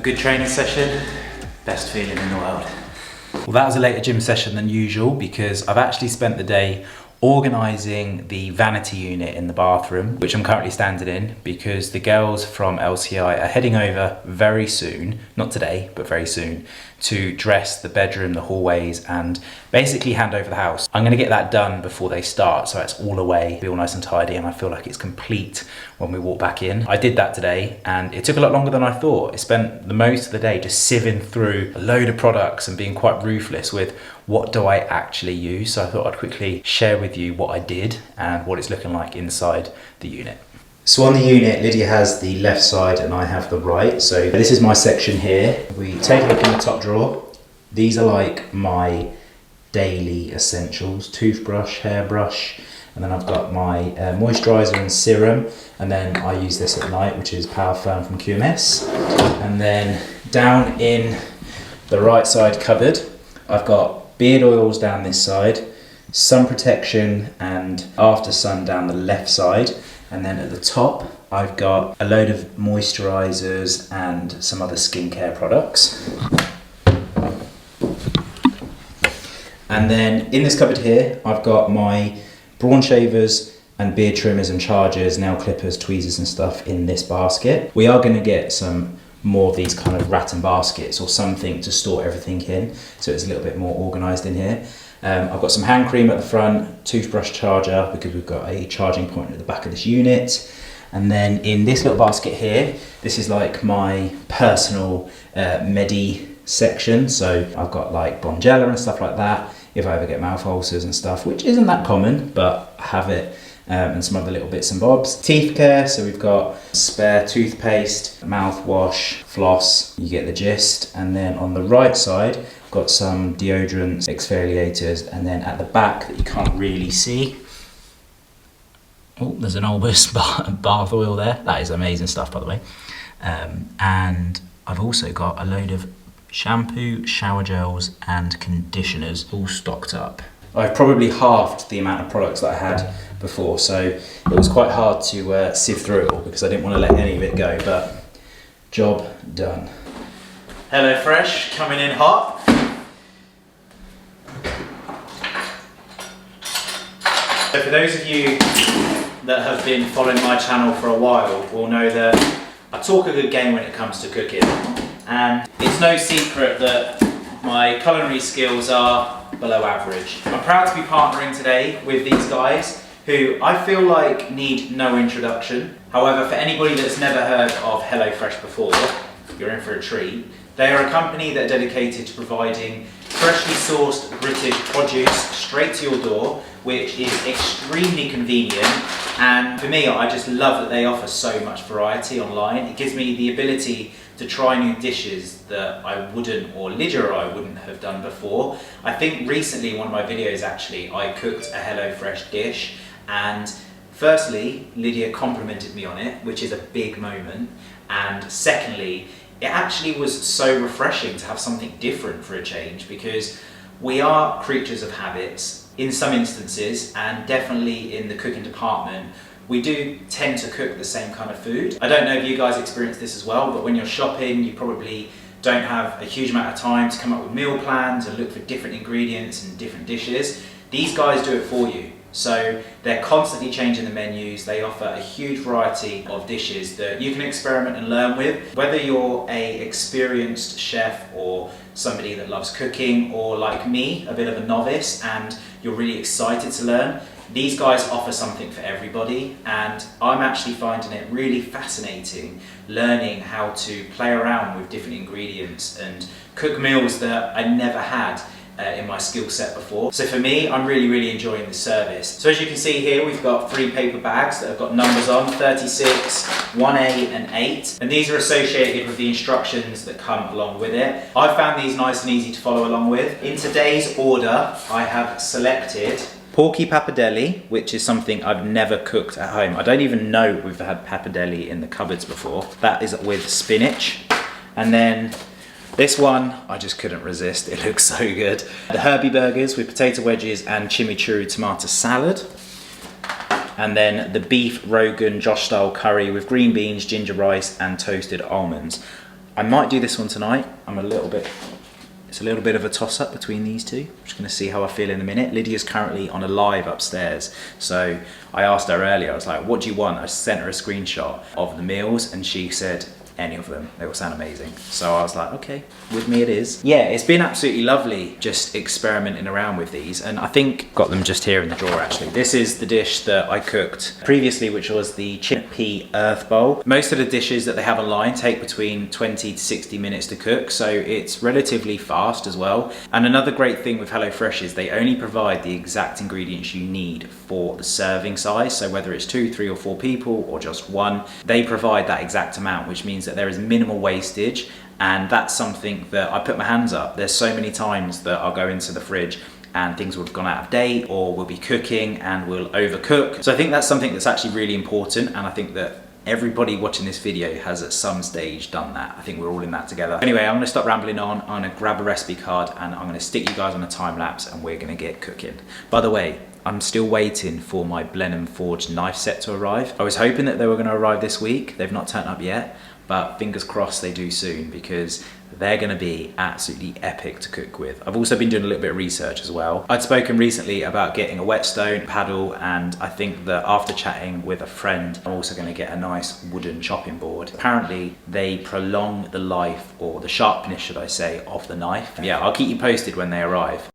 A good training session, best feeling in the world. Well, that was a later gym session than usual because I've actually spent the day organising the vanity unit in the bathroom, which I'm currently standing in because the girls from LCI are heading over very soon, not today, but very soon, to dress the bedroom, the hallways, and basically hand over the house. I'm gonna get that done before they start, so it's all away, be all nice and tidy, and I feel like it's complete when we walk back in. I did that today, and it took a lot longer than I thought. I spent the most of the day just sieving through a load of products and being quite ruthless with what do I actually use. So I thought I'd quickly share with you what I did and what it's looking like inside the unit. So on the unit, Lydia has the left side and I have the right. So this is my section here. We take a look in the top drawer. These are like my daily essentials: toothbrush, hairbrush, and then I've got my moisturiser and serum, and then I use this at night, which is Power Firm from QMS. And then down in the right side cupboard, I've got beard oils down this side, sun protection and after sun down the left side, and then at the top I've got a load of moisturisers and some other skincare products. And then in this cupboard here I've got my brawn shavers and beard trimmers and chargers, nail clippers, tweezers and stuff in this basket. We are going to get some more of these kind of rattan baskets or something to store everything in, so it's a little bit more organised in here. I've got some hand cream at the front, toothbrush, charger, because we've got a charging point at the back of this unit. And then in this little basket here, this is like my personal medi section. So I've got like Bonjela and stuff like that, if I ever get mouth ulcers and stuff, which isn't that common, but I have it. And some other little bits and bobs. Teeth care, so we've got spare toothpaste, mouthwash, floss, you get the gist. And then on the right side, I've got some deodorants, exfoliators, and then at the back that you can't really see, oh, there's an Albus bath oil there. That is amazing stuff, by the way. And I've also got a load of shampoo, shower gels, and conditioners all stocked up. I've probably halved the amount of products that I had before, so it was quite hard to sift through it all because I didn't want to let any of it go, but job done. Hello Fresh, coming in hot. So for those of you that have been following my channel for a while will know that I talk a good game when it comes to cooking, and it's no secret that my culinary skills are below average. I'm proud to be partnering today with these guys who I feel like need no introduction. However, for anybody that's never heard of HelloFresh before, you're in for a treat. They are a company that are dedicated to providing freshly sourced British produce straight to your door, which is extremely convenient. And for me, I just love that they offer so much variety online. It gives me the ability to try new dishes that I wouldn't, or Lydia or I wouldn't have done before. I think recently in one of my videos actually, I cooked a HelloFresh dish, and firstly, Lydia complimented me on it, which is a big moment. And secondly, it actually was so refreshing to have something different for a change, because we are creatures of habits in some instances, and definitely in the cooking department, we do tend to cook the same kind of food. I don't know if you guys experience this as well, but when you're shopping, you probably don't have a huge amount of time to come up with meal plans and look for different ingredients and different dishes. These guys do it for you. So they're constantly changing the menus. They offer a huge variety of dishes that you can experiment and learn with. Whether you're an experienced chef or somebody that loves cooking, or like me, a bit of a novice, and you're really excited to learn, these guys offer something for everybody, and I'm actually finding it really fascinating learning how to play around with different ingredients and cook meals that I never had in my skill set before. So for me, I'm really enjoying the service. So as you can see here, we've got 3 paper bags that have got numbers on, 36, 1A and 8. And these are associated with the instructions that come along with it. I found these nice and easy to follow along with. In today's order, I have selected porky pappardelle, which is something I've never cooked at home. I don't even know we've had pappardelle in the cupboards before. That is with spinach. And then this one, I just couldn't resist. It looks so good. The Herbie burgers with potato wedges and chimichurri tomato salad. And then the beef Rogan Josh style curry with green beans, ginger rice and toasted almonds. I might do this one tonight. It's a little bit of a toss-up between these two. I'm just gonna see how I feel in a minute. Lydia's currently on a live upstairs. So I asked her earlier, I was like, what do you want? I sent her a screenshot of the meals and she said, any of them, they all sound amazing. So I was like, okay, with me it is. Yeah, it's been absolutely lovely just experimenting around with these, and I think got them just here in the drawer actually. This is the dish that I cooked previously, which was the chickpea earth bowl. Most of the dishes that they have online take between 20 to 60 minutes to cook, so it's relatively fast as well. And another great thing with HelloFresh is they only provide the exact ingredients you need for the serving size. So whether it's 2, 3 or 4 people or just one, they provide that exact amount, which means that there is minimal wastage, and that's something that I put my hands up. There's so many times that I'll go into the fridge and things will have gone out of date, or we'll be cooking and we'll overcook. So I think that's something that's actually really important, and I think that everybody watching this video has at some stage done that. I think we're all in that together. Anyway, I'm gonna stop rambling on. I'm gonna grab a recipe card and I'm gonna stick you guys on a time lapse and we're gonna get cooking. By the way, I'm still waiting for my Blenheim Forge knife set to arrive. I was hoping that they were gonna arrive this week. They've not turned up yet, but fingers crossed they do soon, because they're gonna be absolutely epic to cook with. I've also been doing a little bit of research as well. I'd spoken recently about getting a whetstone paddle, and I think that after chatting with a friend, I'm also gonna get a nice wooden chopping board. Apparently they prolong the life, or the sharpness should I say, of the knife. Yeah, I'll keep you posted when they arrive.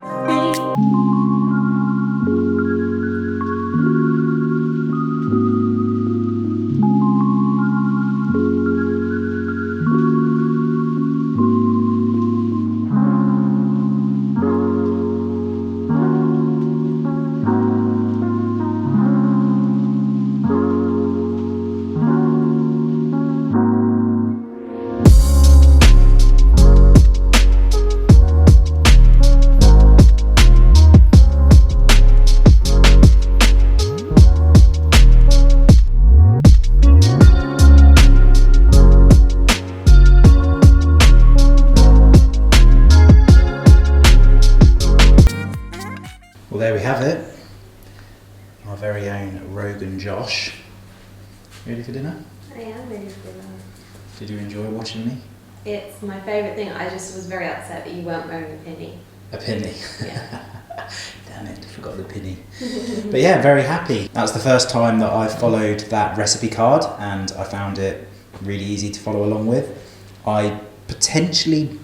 Well, there we have it. Our very own Rogan Josh. Ready for dinner? I am ready for dinner. Did you enjoy watching me? It's my favourite thing. I just was very upset that you weren't wearing a pinny. A pinny? Yeah. Damn it, forgot the pinny. But yeah, very happy. That's the first time that I've followed that recipe card, and I found it really easy to follow along with. I potentially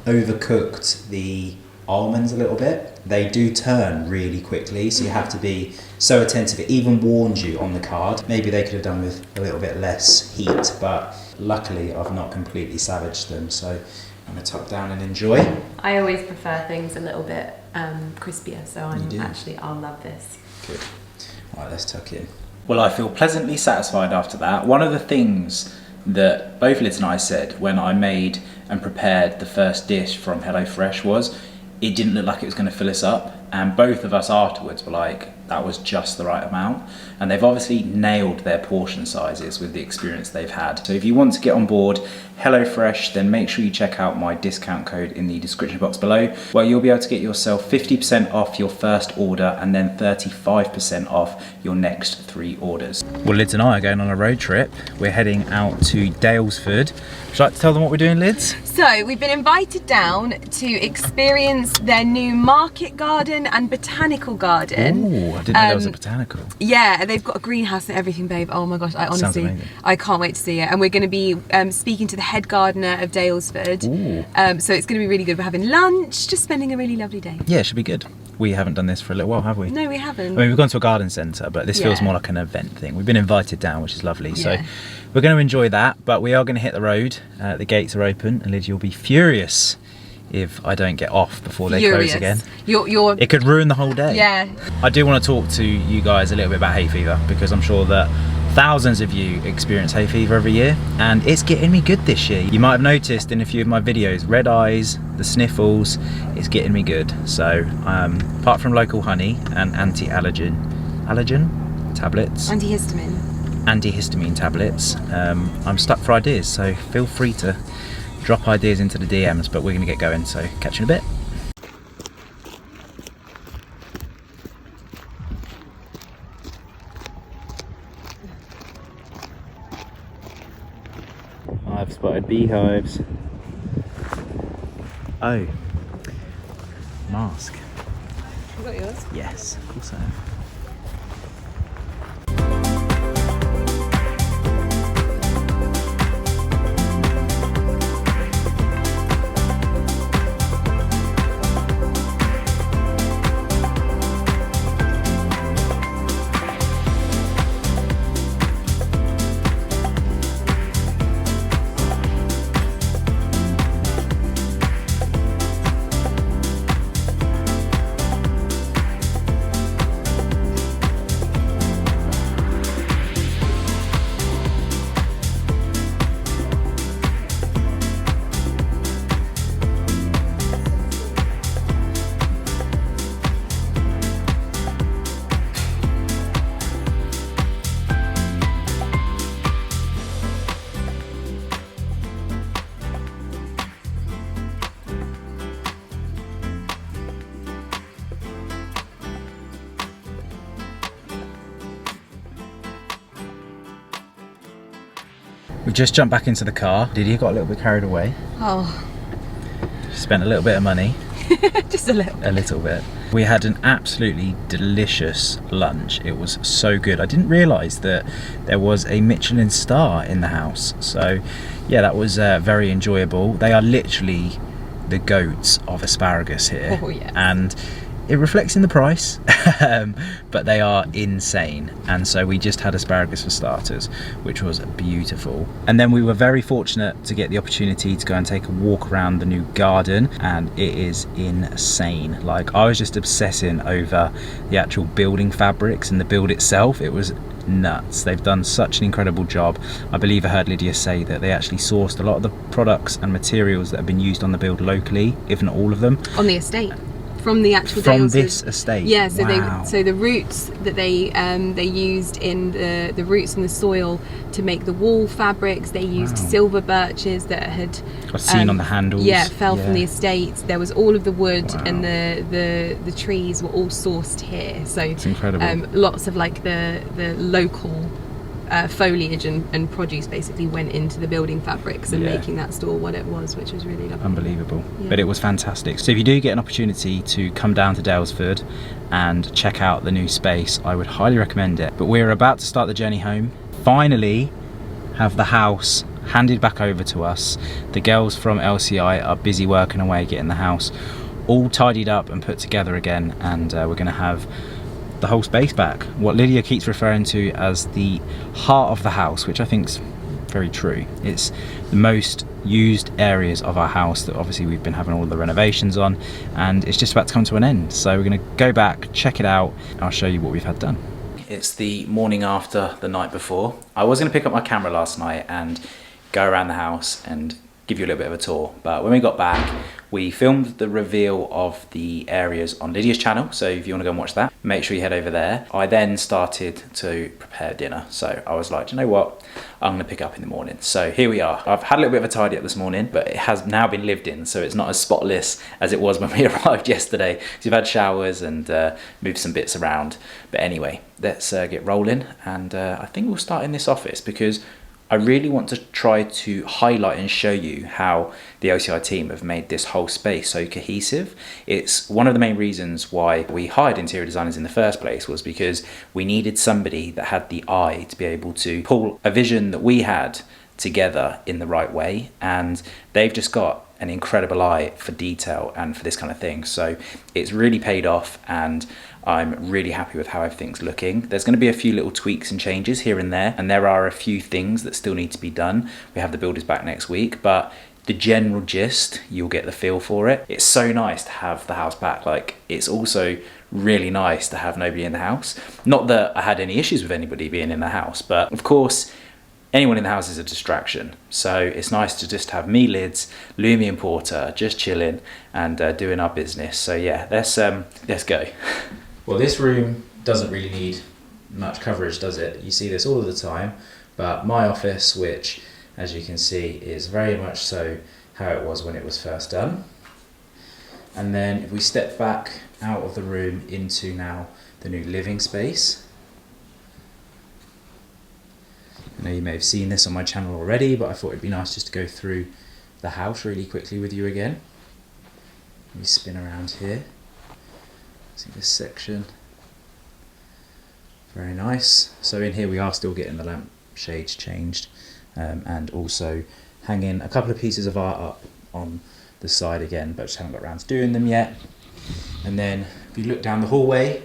overcooked the almonds a little bit. They do turn really quickly, so you have to be so attentive. It even warned you on the card. Maybe they could have done with a little bit less heat, but luckily I've not completely savaged them, so I'm gonna tuck down and enjoy. I always prefer things a little bit crispier, so I'll love this. Good. All right, let's tuck in. Well, I feel pleasantly satisfied after that. One of the things that both Liz and I said when I made and prepared the first dish from HelloFresh was it didn't look like it was going to fill us up, and both of us afterwards were like, that was just the right amount. And they've obviously nailed their portion sizes with the experience they've had. So if you want to get on board HelloFresh, then make sure you check out my discount code in the description box below, where you'll be able to get yourself 50% off your first order and then 35% off your next 3 orders. Well, Lids and I are going on a road trip. We're heading out to Daylesford. Would you like to tell them what we're doing, Lids? So we've been invited down to experience their new market garden and botanical garden. Ooh, I didn't know there was a botanical. Yeah, they've got a greenhouse and everything, babe. Oh my gosh, I honestly, I can't wait to see it. And we're going to be speaking to the head gardener of Daylesford. So it's going to be really good. We're having lunch, just spending a really lovely day. Yeah, it should be good. We haven't done this for a little while, have we? No, we haven't. I mean, we've gone to a garden centre, but this feels more like an event thing. We've been invited down, which is lovely. So we're going to enjoy that, but we are going to hit the road. The gates are open, and Lydia will be furious if I don't get off before they close again. It could ruin the whole day. Yeah. I do want to talk to you guys a little bit about hay fever, because I'm sure that thousands of you experience hay fever every year, and it's getting me good this year. You might have noticed in a few of my videos, red eyes, the sniffles, it's getting me good. So apart from local honey and anti-allergen tablets, antihistamine tablets, I'm stuck for ideas, so feel free to drop ideas into the DMs, but we're going to get going, so catch you in a bit. I've spotted beehives. Oh, mask. You got yours? Yes, of course I have. We just jumped back into the car. Lydia got a little bit carried away. Oh. She spent a little bit of money. Just a little. A little bit. We had an absolutely delicious lunch. It was so good. I didn't realise that there was a Michelin star in the house. So yeah, that was very enjoyable. They are literally the goats of asparagus here. Oh yeah. And it reflects in the price, but they are insane. And so we just had asparagus for starters, which was beautiful. And then we were very fortunate to get the opportunity to go and take a walk around the new garden, and it is insane. Like, I was just obsessing over the actual building fabrics and the build itself. It was nuts. They've done such an incredible job. I believe I heard Lydia say that they actually sourced a lot of the products and materials that have been used on the build locally, if not all of them. On the estate. From the actual from Dalesford. this estate. Yeah, so wow. so the roots that they used in the roots in the soil to make the wall fabrics. They used silver birches that had I've seen on the handles. Yeah, fell from the estates. There was all of the wood, Wow. and the trees were all sourced here. So it's incredible. Lots of like the local foliage and produce basically went into the building fabrics and making that store what it was, which was really lovely. Unbelievable. Yeah. But it was fantastic. So if you do get an opportunity to come down to Dalesford and check out the new space, I would highly recommend it. But we're about to start the journey home. Finally have the house handed back over to us. The girls from LCI are busy working away getting the house all tidied up and put together again, and we're going to have the whole space back. What Lydia keeps referring to as the heart of the house, which I think's very true. It's the most used areas of our house that obviously we've been having all the renovations on, and it's just about to come to an end. So we're going to go back, check it out, and I'll show you what we've had done. It's the morning after the night before. I was going to pick up my camera last night and go around the house and give you a little bit of a tour, but when we got back, we filmed the reveal of the areas on Lydia's channel, so if you want to go and watch that, make sure you head over there. I then started to prepare dinner, so I was like, do you know what, I'm going to pick up in the morning. So here we are. I've had a little bit of a tidy up this morning, but it has now been lived in, so it's not as spotless as it was when we arrived yesterday. So we've had showers and moved some bits around, but anyway, let's get rolling, and I think we'll start in this office because I really want to try to highlight and show you how the OCI team have made this whole space so cohesive. It's one of the main reasons why we hired interior designers in the first place, was because we needed somebody that had the eye to be able to pull a vision that we had together in the right way, and they've just got an incredible eye for detail and for this kind of thing. So it's really paid off, and I'm really happy with how everything's looking. There's going to be a few little tweaks and changes here and there are a few things that still need to be done. We have the builders back next week, but the general gist, you'll get the feel for it. It's so nice to have the house back. Like, it's also really nice to have nobody in the house. Not that I had any issues with anybody being in the house, but of course, anyone in the house is a distraction. So it's nice to just have me, Lids, Lumi and Porter just chilling and doing our business. So yeah, let's go. Well, this room doesn't really need much coverage, does it? You see this all of the time, but my office, which as you can see is very much so how it was when it was first done. And then if we step back out of the room into now the new living space. I know you may have seen this on my channel already, but I thought it'd be nice just to go through the house really quickly with you again. We spin around here. See this section. Very nice. So in here we are still getting the lamp shades changed, and also hanging a couple of pieces of art up on the side again, but just haven't got around to doing them yet. And then if you look down the hallway,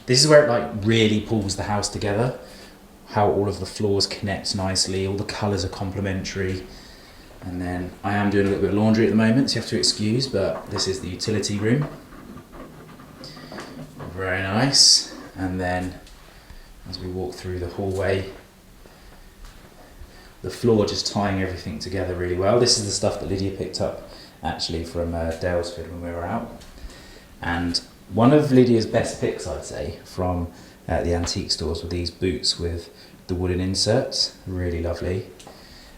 this is where it like really pulls the house together. How all of the floors connect nicely, all the colours are complementary. And then I am doing a little bit of laundry at the moment, so you have to excuse, but this is the utility room. Very nice. And then as we walk through the hallway, the floor just tying everything together really well. This is the stuff that Lydia picked up actually from Dalesford when we were out. And one of Lydia's best picks, I'd say, from the antique stores were these boots with the wooden inserts. Really lovely.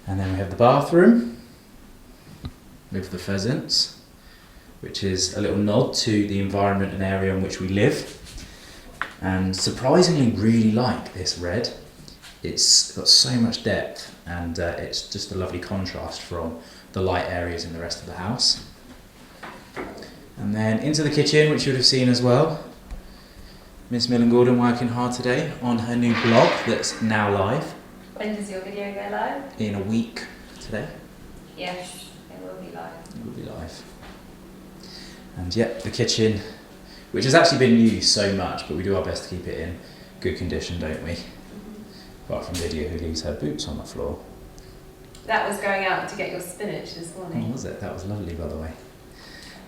And then we have the bathroom with the pheasants, which is a little nod to the environment and area in which we live. And surprisingly really like this red. It's got so much depth, and it's just a lovely contrast from the light areas in the rest of the house. And then into the kitchen, which you would have seen as well. Miss Millen Gordon working hard today on her new blog that's now live. When does your video go live? In a week today. Yes, it will be live. It will be live. And yep, the kitchen, which has actually been used so much, but we do our best to keep it in good condition, don't we? Apart from Lydia, who leaves her boots on the floor. That was going out to get your spinach this morning. Oh, was it? That was lovely, by the way.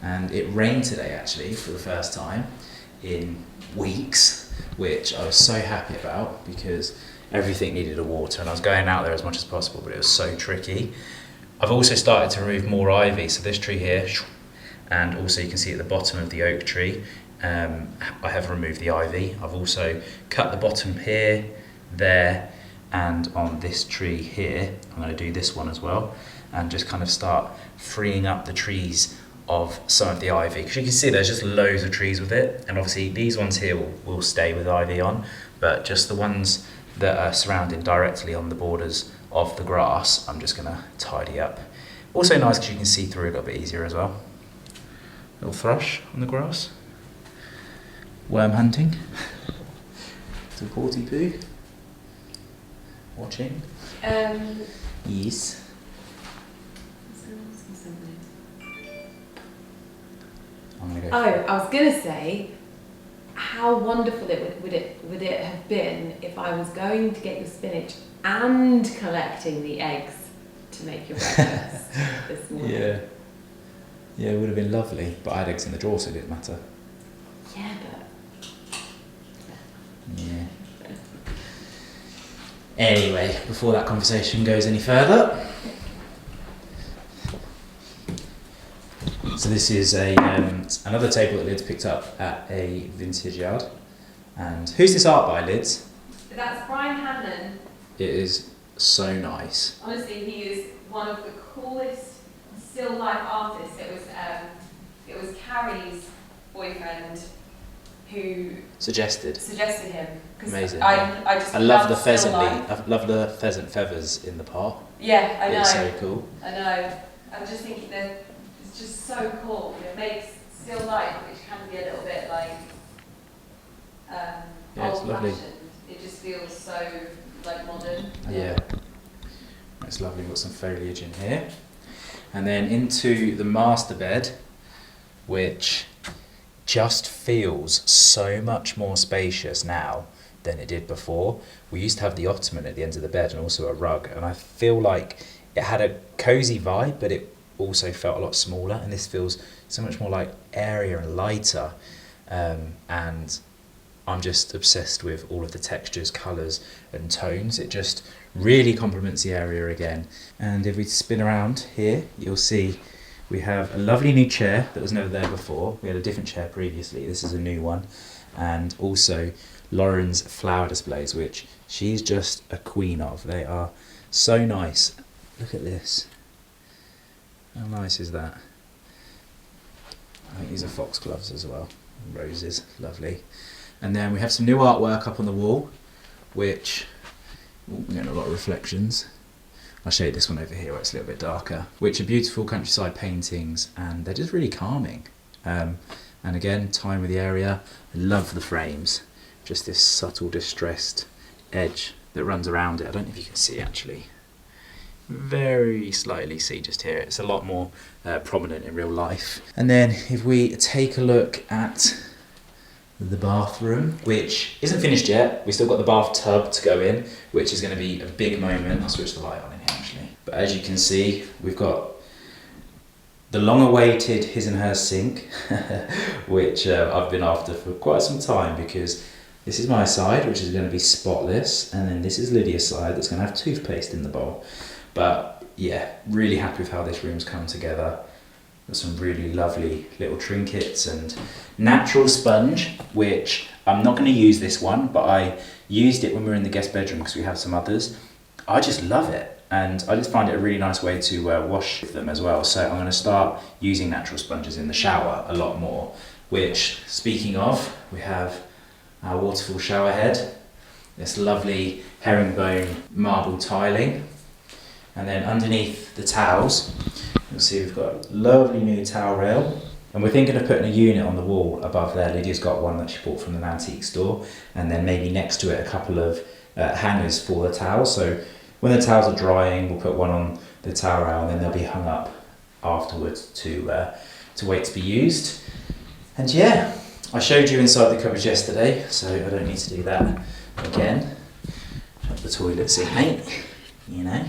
And it rained today, actually, for the first time in weeks, which I was so happy about because everything needed a water, and I was going out there as much as possible, but it was so tricky. I've also started to remove more ivy, so this tree here, and also you can see at the bottom of the oak tree, I have removed the ivy. I've also cut the bottom here, there, and on this tree here. I'm going to do this one as well, and just kind of start freeing up the trees of some of the ivy, because you can see there's just loads of trees with it, and obviously these ones here will stay with ivy on, but just the ones that are surrounded directly on the borders of the grass, I'm just going to tidy up. Also nice because you can see through a little bit easier as well. Little thrush on the grass. Worm hunting. To Porty Poo. Watching. Yes. I'm gonna go. Oh, I was gonna say, how wonderful would it have been if I was going to get your spinach and collecting the eggs to make your breakfast this morning? Yeah. Yeah, it would have been lovely, but I had eggs in the drawer, so it didn't matter. Yeah, but... Yeah. Anyway, before that conversation goes any further, so this is a another table that Lids picked up at a vintage yard. And who's this art by, Lids? That's Brian Hanlon. It is so nice. Honestly, he is one of the coolest still life artists. It was Carrie's boyfriend who suggested him. Amazing. I love the pheasant. I love the pheasant feathers in the pot. Yeah, I know. It's so cool. I know. I'm just thinking that it's just so cool. It makes still life, which can be a little bit like old-fashioned. It just feels so like modern. Yeah. It's lovely. We've got some foliage in here. And then into the master bed, which just feels so much more spacious now than it did before. We used to have the ottoman at the end of the bed and also a rug, and I feel like it had a cozy vibe, but it also felt a lot smaller, and this feels so much more like airier and lighter, and I'm just obsessed with all of the textures, colours and tones. It just really complements the area again. And if we spin around here, you'll see we have a lovely new chair that was never there before. We had a different chair previously. This is a new one. And also Lauren's flower displays, which she's just a queen of. They are so nice. Look at this. How nice is that? I think these are foxgloves as well. Roses, lovely. And then we have some new artwork up on the wall, which we're getting a lot of reflections. I'll show you this one over here where it's a little bit darker, which are beautiful countryside paintings, and they're just really calming. And again, time with the area. I love the frames. Just this subtle distressed edge that runs around it. I don't know if you can see actually. Very slightly see just here. It's a lot more prominent in real life. And then if we take a look at the bathroom, which isn't finished yet. We still got the bathtub to go in, which is going to be a big moment. I'll switch the light on in here actually. But as you can see, we've got the long-awaited his and her sink, which I've been after for quite some time, because this is my side, which is going to be spotless, and then this is Lydia's side that's going to have toothpaste in the bowl. But yeah, really happy with how this room's come together. Got some really lovely little trinkets and natural sponge, which I'm not going to use this one, but I used it when we were in the guest bedroom because we have some others. I just love it, and I just find it a really nice way to wash them as well. So I'm going to start using natural sponges in the shower a lot more, which, speaking of, we have our waterfall shower head, this lovely herringbone marble tiling, and then underneath the towels you'll see we've got a lovely new towel rail, and we're thinking of putting a unit on the wall above there. Lydia's got one that she bought from an antique store, and then maybe next to it a couple of hangers for the towels, so when the towels are drying we'll put one on the towel rail and then they'll be hung up afterwards to wait to be used. And yeah, I showed you inside the cupboards yesterday, so I don't need to do that again. Shut the toilet seat, mate, you know.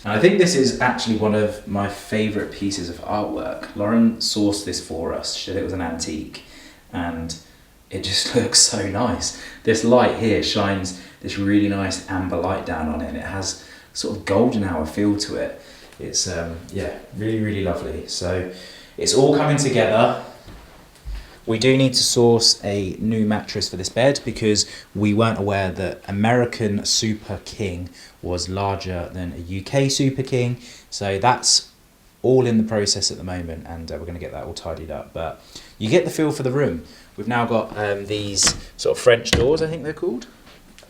And I think this is actually one of my favourite pieces of artwork. Lauren sourced this for us. She said it was an antique, and it just looks so nice. This light here shines this really nice amber light down on it, and it has sort of golden hour feel to it. It's yeah, really, really lovely. So it's all coming together. We do need to source a new mattress for this bed because we weren't aware that American Super King was larger than a UK Super King. So that's all in the process at the moment, and we're going to get that all tidied up. But you get the feel for the room. We've now got these sort of French doors, I think they're called.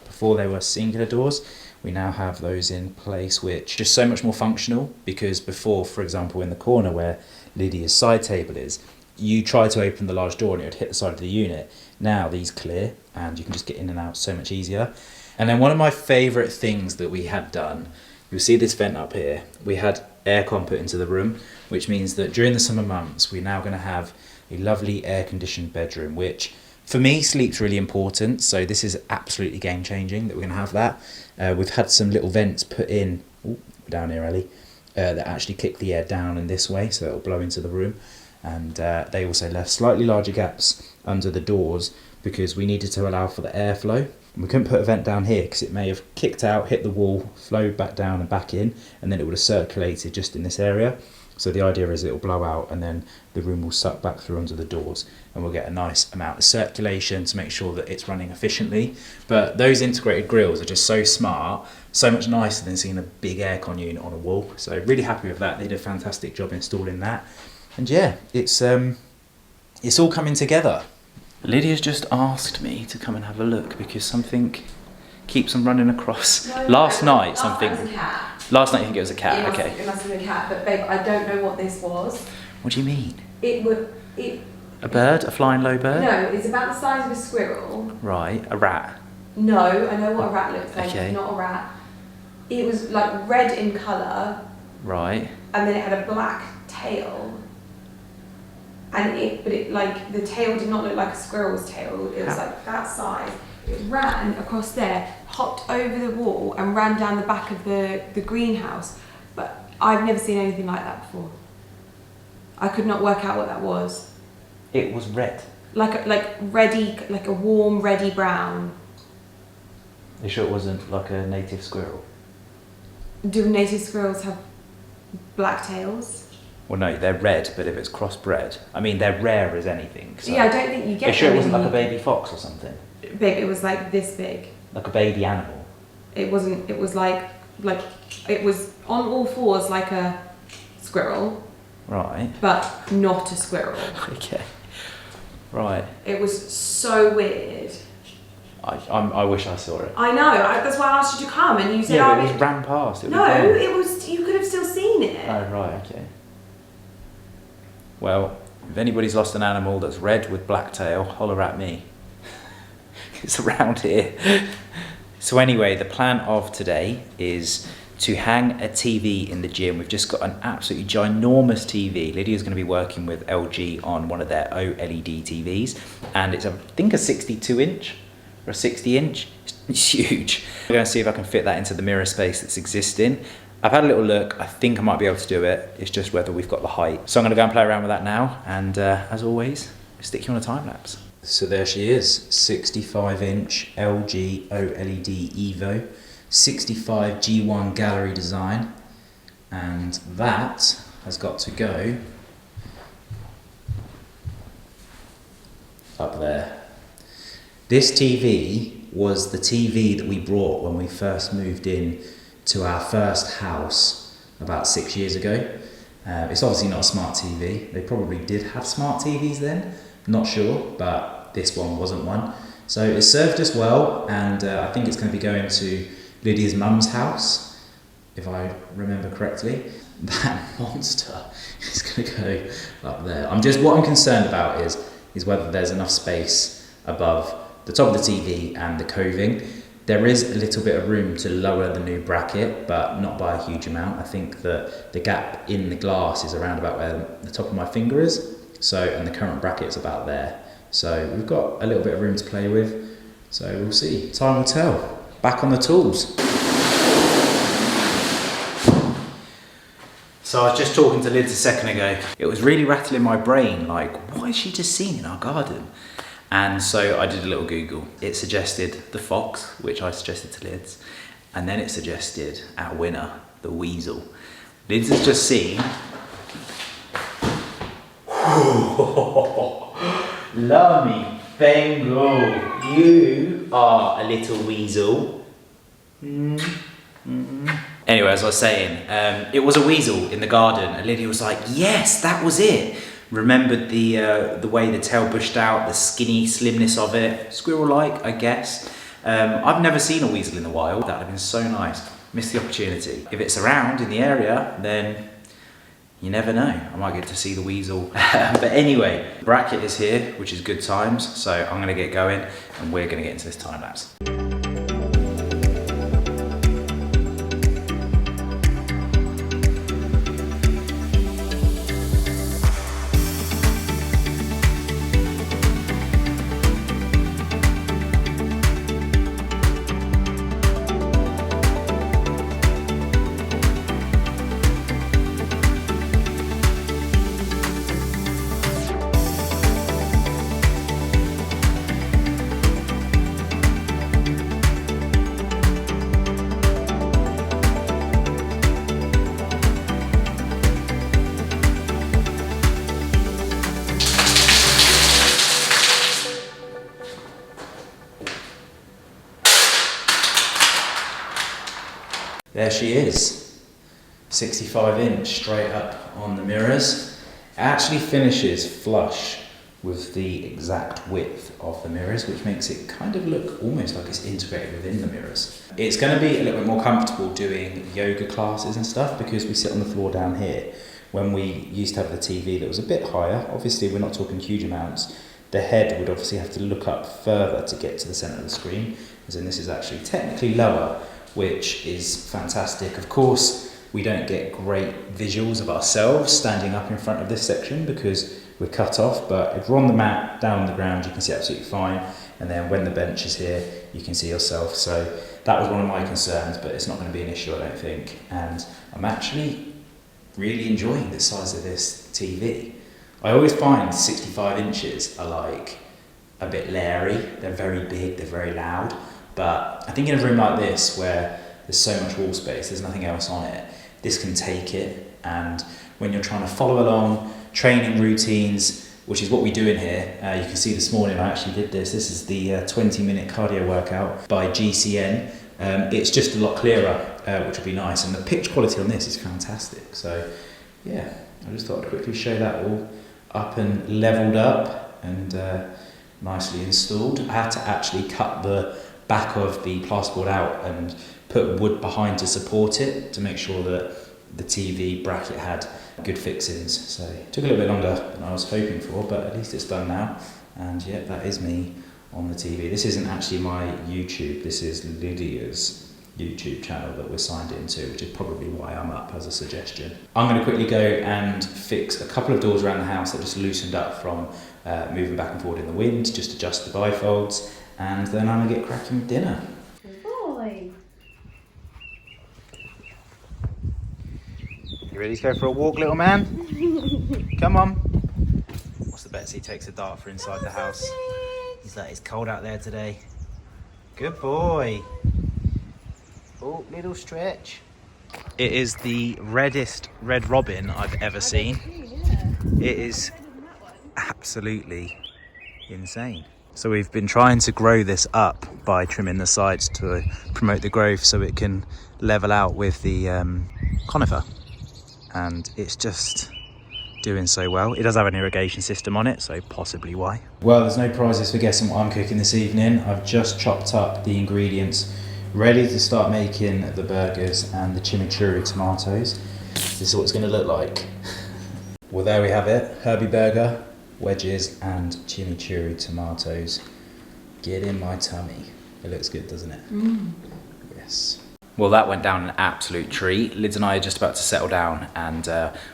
Before they were singular doors. We now have those in place, which are just so much more functional, because before, for example, in the corner where Lydia's side table is, you try to open the large door and it would hit the side of the unit. Now these clear and you can just get in and out so much easier. And then one of my favourite things that we had done, you'll see this vent up here, we had aircon put into the room, which means that during the summer months we're now going to have a lovely air conditioned bedroom, which for me sleep's really important, so this is absolutely game changing that we're going to have that. We've had some little vents put in, down here Ellie, that actually kick the air down in this way so it'll blow into the room. And they also left slightly larger gaps under the doors because we needed to allow for the airflow. And we couldn't put a vent down here because it may have kicked out, hit the wall, flowed back down and back in, and then it would have circulated just in this area. So the idea is it will blow out and then the room will suck back through under the doors, and we'll get a nice amount of circulation to make sure that it's running efficiently. But those integrated grills are just so smart, so much nicer than seeing a big aircon unit on a wall. So really happy with that. They did a fantastic job installing that. And yeah, it's all coming together. Lydia's just asked me to come and have a look because something keeps on running across. Last night something. Last night you think it was a cat? Okay. It must have been a cat, but babe, I don't know what this was. What do you mean? A bird? A flying low bird? No, it's about the size of a squirrel. Right, a rat. No, I know what a rat looks like. Okay. It's not a rat. It was like red in colour. Right. And then it had a black tail. And the tail did not look like a squirrel's tail. It was like that size. It ran across there, hopped over the wall and ran down the back of the greenhouse. But I've never seen anything like that before. I could not work out what that was. It was red. Like a warm reddy brown. Are you sure it wasn't like a native squirrel? Do native squirrels have black tails? Well, no, they're red, but if it's crossbred, I mean, they're rare as anything. So yeah, I don't think you get. Are you sure it wasn't like a baby fox or something? Babe, it was like this big. Like a baby animal? It wasn't. It was like it was on all fours like a squirrel. Right. But not a squirrel. Okay. Right. It was so weird. I wish I saw it. I know. That's why I asked you to come, and you said, "Yeah, but it was ran past." No, it was. You could have still seen it. Oh right, okay. Well, If anybody's lost an animal that's red with black tail, holler at me. It's around here. So anyway, the plan of today is to hang a TV in the gym. We've just got an absolutely ginormous TV. Lydia's going to be working with LG on one of their OLED TVs, and it's I think a 62 inch or a 60 inch. It's huge. We're going to see if I can fit that into the mirror space that's existing. I've had a little look. I think I might be able to do it. It's just whether we've got the height. So I'm going to go and play around with that now, and as always, stick you on a time lapse. So there she is, 65 inch LG OLED Evo. 65 G1 gallery design, and that has got to go up there. This TV was the TV that we brought when we first moved in to our first house about 6 years ago. It's obviously not a smart TV. They probably did have smart TVs then, not sure, but this one wasn't one. So it served us well, and I think it's going to be going to Lydia's mum's house, if I remember correctly. That monster is going to go up there. What I'm concerned about is whether there's enough space above the top of the TV and the coving. There is a little bit of room to lower the new bracket, but not by a huge amount. I think that the gap in the glass is around about where the top of my finger is. So, and the current bracket's about there. So we've got a little bit of room to play with. So we'll see. Time will tell. Back on the tools. So I was just talking to Lids a second ago. It was really rattling my brain, like, what has she just seen in our garden? And so I did a little Google. It suggested the fox, which I suggested to Lids, and then it suggested our winner, the weasel. Lids has just seen. Lummy Bengal, you are a little weasel. Anyway, as I was saying, it was a weasel in the garden, and Lydia was like, yes, that was it. Remembered the way the tail bushed out, the skinny slimness of it, squirrel-like, I guess. I've never seen a weasel in the wild. That would have been so nice. Missed the opportunity. If it's around in the area, then you never know. I might get to see the weasel. But anyway, the bracket is here, which is good times. So I'm gonna get going, and we're gonna get into this time lapse. There she is, 65 inch straight up on the mirrors. It actually finishes flush with the exact width of the mirrors, which makes it kind of look almost like it's integrated within the mirrors. It's going to be a little bit more comfortable doing yoga classes and stuff because we sit on the floor down here. When we used to have the TV that was a bit higher, obviously we're not talking huge amounts, the head would obviously have to look up further to get to the centre of the screen, as in this is actually technically lower, which is fantastic. Of course, we don't get great visuals of ourselves standing up in front of this section because we're cut off, but if we're on the mat, down on the ground, you can see absolutely fine. And then when the bench is here, you can see yourself. So that was one of my concerns, but it's not going to be an issue, I don't think. And I'm actually really enjoying the size of this TV. I always find 65 inches are like a bit leery. They're very big, they're very loud. But I think in a room like this, where there's so much wall space, there's nothing else on it, this can take it. And when you're trying to follow along training routines, which is what we do in here, you can see this morning I actually did this. This is the 20-minute cardio workout by GCN. It's just a lot clearer, which will be nice. And the pitch quality on this is fantastic. So yeah, I just thought I'd quickly show that all up and leveled up and nicely installed. I had to actually cut the back of the plasterboard out and put wood behind to support it, to make sure that the TV bracket had good fixings, so it took a little bit longer than I was hoping for, but at least it's done now. And yeah, that is me on the TV. This isn't actually my YouTube, this is Lydia's YouTube channel that we're signed into, which is probably why I'm up as a suggestion. I'm going to quickly go and fix a couple of doors around the house that just loosened up from moving back and forward in the wind, just adjust the bifolds, and then I'm going to get cracking with dinner. Good boy. You ready to go for a walk, little man? Come on. What's the Betsy takes a dart for inside the house. Is that it's cold out there today? Good boy. Oh, little stretch. It is the reddest red robin I've ever seen. It is absolutely insane. So we've been trying to grow this up by trimming the sides to promote the growth so it can level out with the conifer. And it's just doing so well. It does have an irrigation system on it, so possibly why. Well, there's no prizes for guessing what I'm cooking this evening. I've just chopped up the ingredients ready to start making the burgers and the chimichurri tomatoes. This is what it's going to look like. Well, there we have it. Herbie burger, wedges and chimichurri tomatoes. Get in my tummy. It looks good, doesn't it? Mm. Yes. Well, that went down an absolute treat. Lids and I are just about to settle down and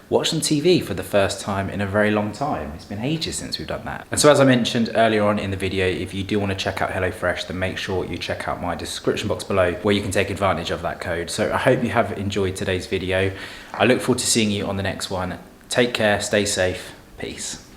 watch some TV for the first time in a very long time. It's been ages since we've done that. And so as I mentioned earlier on in the video, if you do want to check out HelloFresh, then make sure you check out my description box below where you can take advantage of that code. So I hope you have enjoyed today's video. I look forward to seeing you on the next one. Take care, stay safe, peace.